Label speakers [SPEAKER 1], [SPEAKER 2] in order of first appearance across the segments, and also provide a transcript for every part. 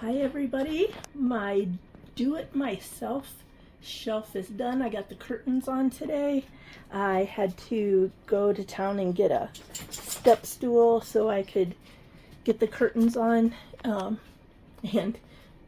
[SPEAKER 1] Hi everybody, my do-it-myself shelf is done. I got the curtains on today. I had to go to town and get a step stool so I could get the curtains on and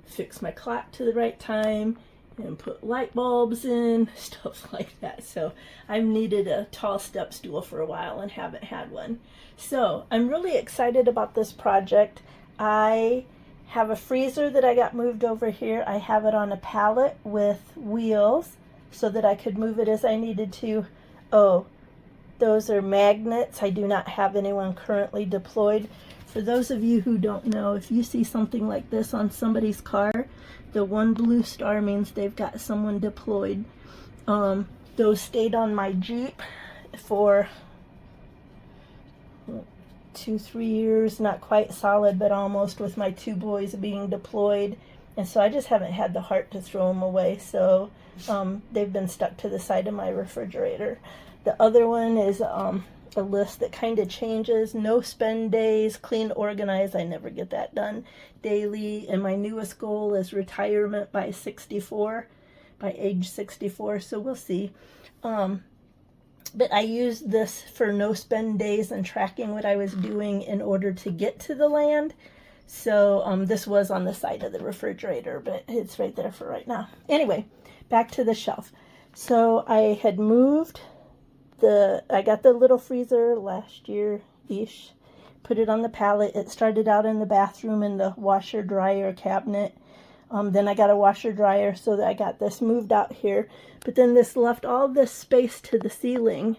[SPEAKER 1] fix my clock to the right time and put light bulbs in, stuff like that. So I've needed a tall step stool for a while and haven't had one. So I'm really excited about this project. I have a freezer that I got moved over here. I have it on a pallet with wheels so that I could move it as I needed to. Oh, those are magnets. I do not have anyone currently deployed. For those of you who don't know, if you see something like this on somebody's car, the one blue star means they've got someone deployed. Those stayed on my Jeep for 2-3 years, not quite solid, but almost, with my two boys being deployed. And so I just haven't had the heart to throw them away. So they've been stuck to the side of my refrigerator. The other one is a list that kind of changes. No spend days, clean, organized. I never get that done. Daily. And my newest goal is retirement by 64, by age 64. So we'll see. But I used this for no spend days and tracking what I was doing in order to get to the land. So this was on the side of the refrigerator, but it's right there for right now. Anyway, back to the shelf. So I had moved I got the little freezer last year-ish, put it on the pallet. It started out in the bathroom in the washer dryer cabinet. Then I got a washer dryer, so that I got this moved out here. But then this left all this space to the ceiling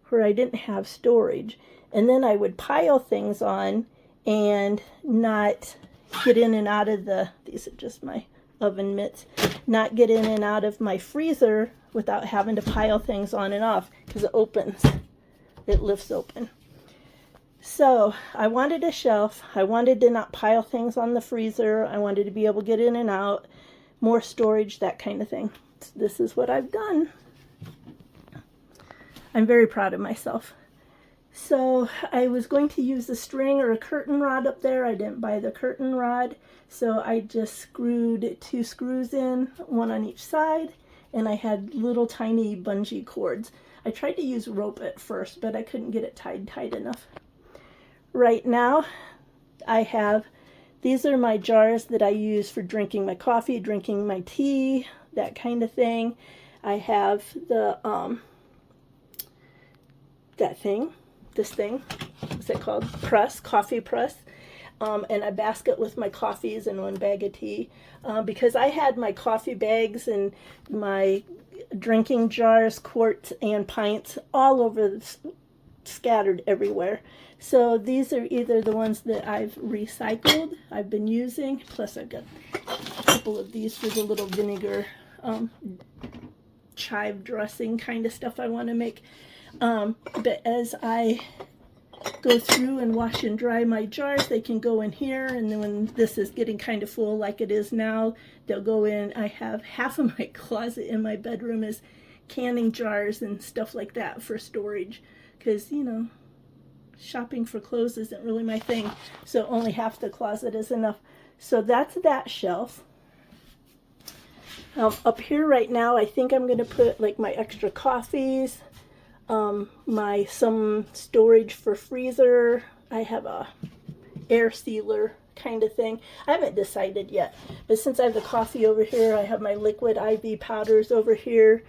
[SPEAKER 1] where I didn't have storage. And then I would pile things on and not get in and out of these are just my oven mitts, not get in and out of my freezer without having to pile things on and off, because it opens, it lifts open. So I wanted a shelf. I wanted to not pile things on the freezer. I wanted to be able to get in and out, more storage, that kind of thing. So this is what I've done. I'm very proud of myself. So I was going to use a string or a curtain rod up there. I didn't buy the curtain rod, so I just screwed 2 screws in, one on each side, and I had little tiny bungee cords. I tried to use rope at first, but I couldn't get it tied tight enough. Right now, these are my jars that I use for drinking my coffee, drinking my tea, that kind of thing. I have this thing, what's it called? Coffee press. And a basket with my coffees and 1 bag of tea. Because I had my coffee bags and my drinking jars, quarts and pints all over, scattered everywhere. So these are either the ones that I've recycled, I've been using, plus I've got a couple of these for the little vinegar chive dressing kind of stuff I want to make. But as I go through and wash and dry my jars, they can go in here, and then when this is getting kind of full like it is now, they'll go in. I have half of my closet in my bedroom is canning jars and stuff like that for storage, because, you know, shopping for clothes isn't really my thing, so only half the closet is enough. So that's that shelf. Up here right now, I think I'm going to put like my extra coffees, some storage for freezer. I have a air sealer kind of thing. I haven't decided yet, but since I have the coffee over here, I have my liquid IV powders over here,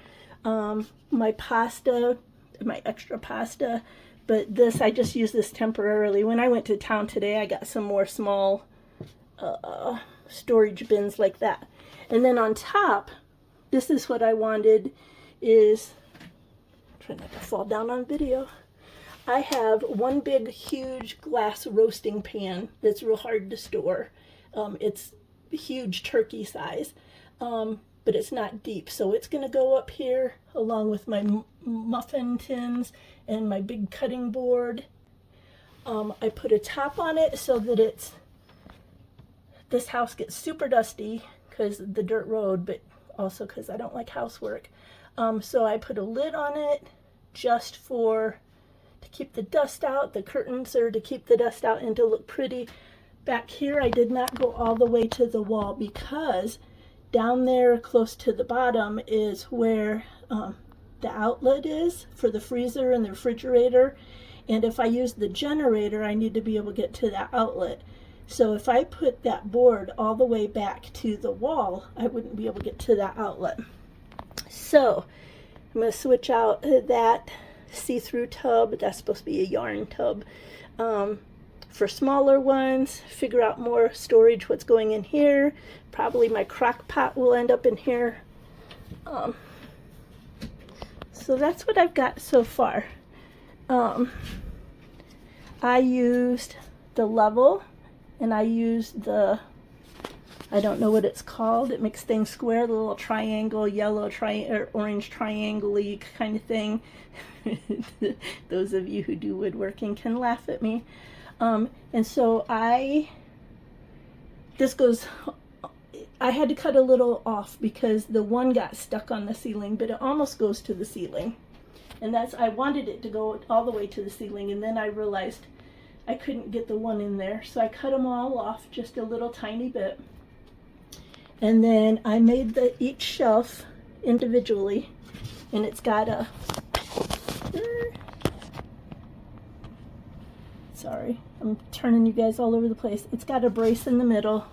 [SPEAKER 1] my pasta, my extra pasta. But this, I just use this temporarily. When I went to town today, I got some more small storage bins like that. And then on top, this is what I wanted is, try not to fall down on video. I have 1 big, huge glass roasting pan that's real hard to store. It's huge turkey size, but it's not deep. So it's going to go up here along with my muffin tins and my big cutting board. I put a top on it so that this house gets super dusty because of the dirt road, but also because I don't like housework. So I put a lid on it just to keep the dust out. The curtains are to keep the dust out and to look pretty. Back here I did not go all the way to the wall because down there close to the bottom is where the outlet is for the freezer and the refrigerator. And if I use the generator, I need to be able to get to that outlet. So if I put that board all the way back to the wall, I wouldn't be able to get to that outlet. So I'm going to switch out that see-through tub. That's supposed to be a yarn tub. For smaller ones, figure out more storage, what's going in here. Probably my crock pot will end up in here. So that's what I've got so far. I used the level, and I used the, I don't know what it's called. It makes things square, the little triangle, yellow or orange triangle-y kind of thing. Those of you who do woodworking can laugh at me. And so I had to cut a little off because the one got stuck on the ceiling, but it almost goes to the ceiling. And I wanted it to go all the way to the ceiling, and then I realized I couldn't get the one in there. So I cut them all off just a little tiny bit. And then I made each shelf individually, and it's got a, sorry, I'm turning you guys all over the place. It's got a brace in the middle.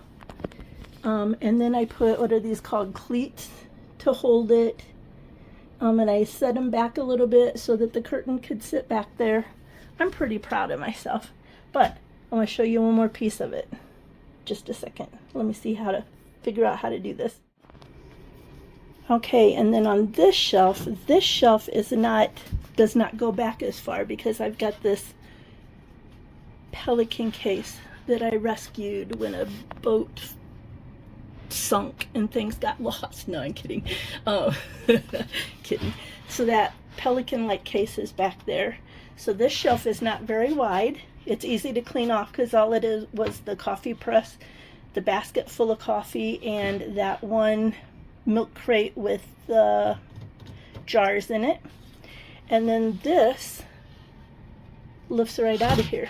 [SPEAKER 1] And then I put, what are these called, cleats to hold it. And I set them back a little bit so that the curtain could sit back there. I'm pretty proud of myself. But I want to show you one more piece of it. Just a second. Let me see how to figure out how to do this. Okay, and then on this shelf does not go back as far because I've got this pelican case that I rescued when a boat sunk and things got lost. No, I'm kidding. Kidding. So that pelican-like case is back there. So this shelf is not very wide. It's easy to clean off because all it is was the coffee press, the basket full of coffee, and that one milk crate with the jars in it. And then this lifts right out of here.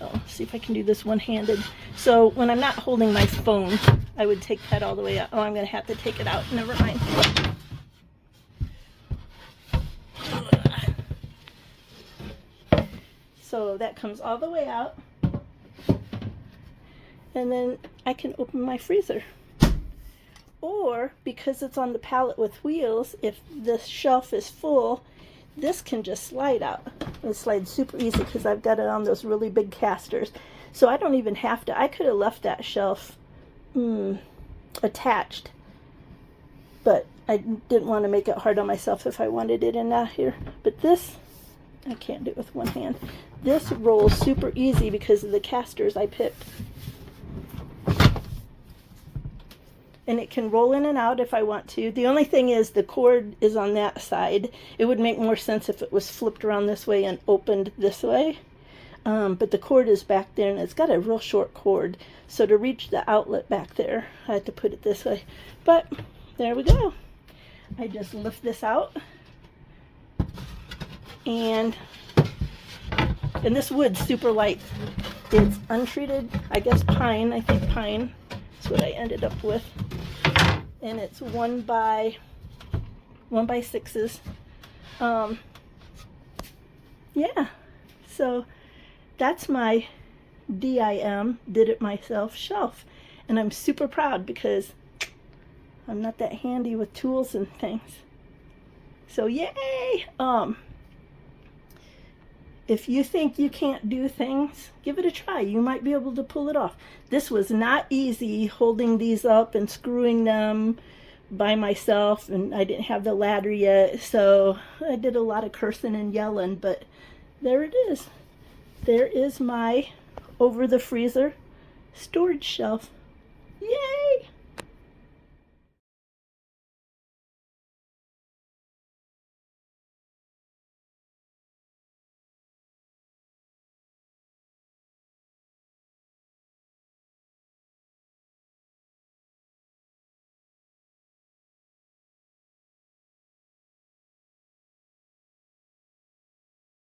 [SPEAKER 1] Oh, see if I can do this one-handed. So when I'm not holding my phone, I would take that all the way out. Oh, I'm going to have to take it out. Never mind. So that comes all the way out. And then I can open my freezer. Or, because it's on the pallet with wheels, if the shelf is full, this can just slide out. It slides super easy because I've got it on those really big casters. So I don't even have to. I could have left that shelf attached, but I didn't want to make it hard on myself if I wanted it in here. But this, I can't do it with one hand. This rolls super easy because of the casters I picked. And it can roll in and out if I want to. The only thing is the cord is on that side. It would make more sense if it was flipped around this way and opened this way. But the cord is back there, and it's got a real short cord. So to reach the outlet back there, I had to put it this way. But there we go. I just lift this out. And this wood's super light. It's untreated, I guess pine. I think pine. That's what I ended up with. And it's 1 by 6s. Yeah, so that's my D.I.M. did it myself shelf, and I'm super proud because I'm not that handy with tools and things. So yay! If you think you can't do things, give it a try. You might be able to pull it off. This was not easy, holding these up and screwing them by myself, and I didn't have the ladder yet, so I did a lot of cursing and yelling, but there it is. There is my over the freezer storage shelf.